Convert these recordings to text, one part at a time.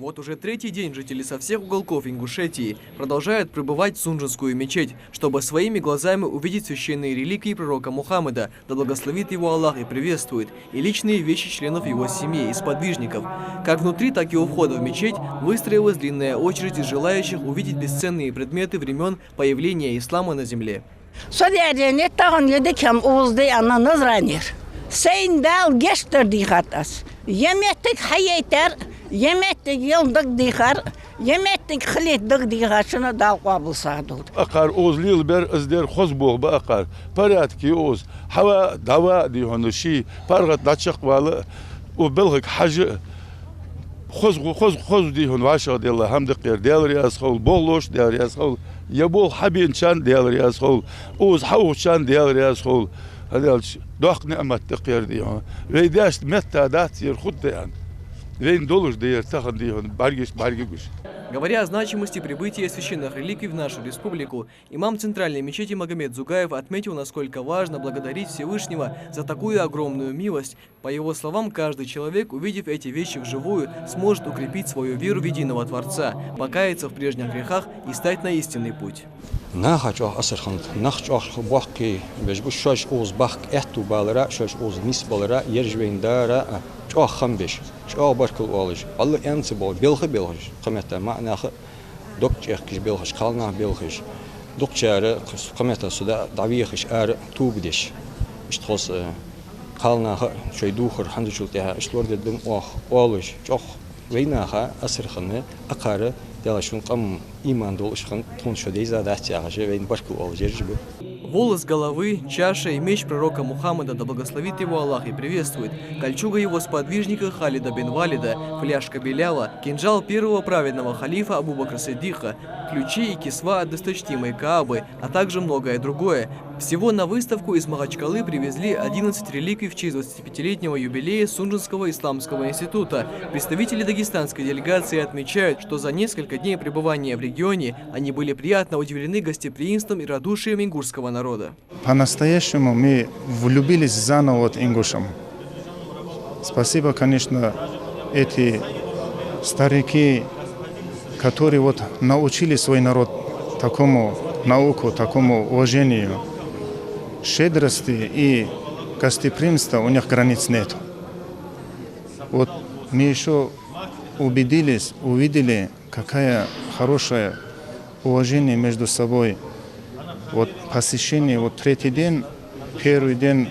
Вот уже третий день жители со всех уголков Ингушетии продолжают прибывать в Сунжинскую мечеть, чтобы своими глазами увидеть священные реликвии пророка Мухаммеда, да благословит его Аллах и приветствует, и личные вещи членов его семьи и сподвижников. Как внутри, так и у входа в мечеть выстроилась длинная очередь из желающих увидеть бесценные предметы времен появления ислама на земле. Yemettik yıldık dikar, yemettik xilitdik dikar, şunu dal qabıl sağdıldı. Akar oz lil ber izder xozboğ ba akar. Parat ki oz hava dava dihonu şi pargat daçık valı o belgik hacı xoz dihon vaşa della hamdıqer del riyaz xol boğloş del riyaz xol ya bol habin çan del riyaz xol oz havu çan del riyaz xol hadi doq nimet tıqer dihon ve daş metta datir xuddan. Говоря о значимости прибытия священных реликвий в нашу республику, имам Центральной мечети Магомед Зугаев отметил, насколько важно благодарить Всевышнего за такую огромную милость. По его словам, каждый человек, увидев эти вещи вживую, сможет укрепить свою веру в единого Творца, покаяться в прежних грехах и стать на истинный путь. خمبش شو بركل والج الله أنت بول بيلخش قمتها معناه دكتور كش بيلخش خالنا بيلخش دكتور قمتها صدا دعويخش توبدش اشتخص خالنا شوي دوخر حند شو تها اشتورد الدم والج شو وينها أسرخنا أقارة دلشون قم إيمان دولش خن تون شو ديزا دهتي عشان وين بركل والج يرجبه. Волос головы, чаша и меч пророка Мухаммеда, да благословит его Аллах и приветствует, кольчуга его сподвижника Халида бин Валида, фляжка Беляла, кинжал первого праведного халифа Абу Бакра Сиддиха, ключи и кисва от досточтимой Каабы, а также многое другое. Всего на выставку из Махачкалы привезли 11 реликвий в честь 25-летнего юбилея Сунжинского исламского института. Представители дагестанской делегации отмечают, что за несколько дней пребывания в регионе они были приятно удивлены гостеприимством и радушием ингушского народа. По-настоящему мы влюбились заново в ингушам. Спасибо, конечно, эти старики, которые научили свой народ такому науку, такому уважению, щедрости и гостеприимства у них границ нет. Вот мы еще убедились, увидели, какая хорошее уважение между собой. Вот посещение, третий день, первый день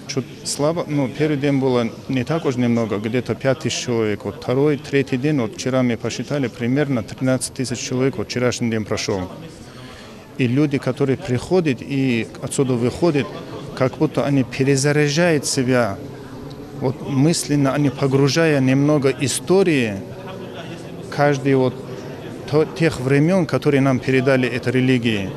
чуть слабо, первый день было не так уж немного, где-то 5000 человек. Второй, третий день, вчера мы посчитали, примерно 13 000 человек вчерашний день прошел. И люди, которые приходят и отсюда выходят, как будто они перезаряжают себя, мысленно они погружая немного истории, каждый тех времен, которые нам передали этой религии,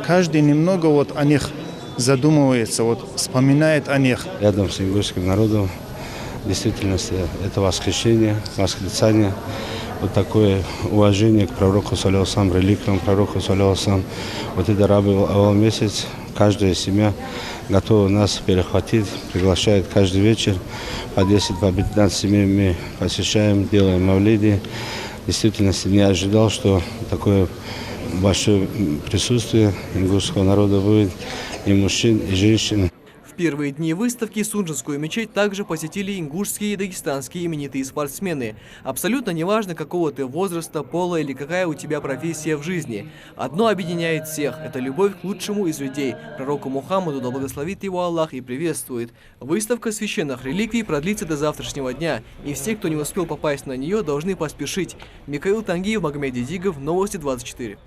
каждый немного о них задумывается, вспоминает о них. Рядом с ингушским народом в действительности это восхищение, восклицание. Вот такое уважение к пророку, саллиллаху, реликвиям пророку, саллиллаху. Вот это Рабиуль Аввал месяц, каждая семья готова нас перехватить, приглашает каждый вечер. По 10, по 15 семей мы посещаем, делаем мавлиди. В действительности не ожидал, что такое большое присутствие ингушского народа будет и мужчин, и женщин. В первые дни выставки Сунжинскую мечеть также посетили ингушские и дагестанские именитые спортсмены. Абсолютно неважно, какого ты возраста, пола или какая у тебя профессия в жизни. Одно объединяет всех – это любовь к лучшему из людей, пророку Мухаммаду, да благословит его Аллах и приветствует. Выставка священных реликвий продлится до завтрашнего дня, и все, кто не успел попасть на нее, должны поспешить. Михаил Тангиев, Магомед Дидигов, Новости 24.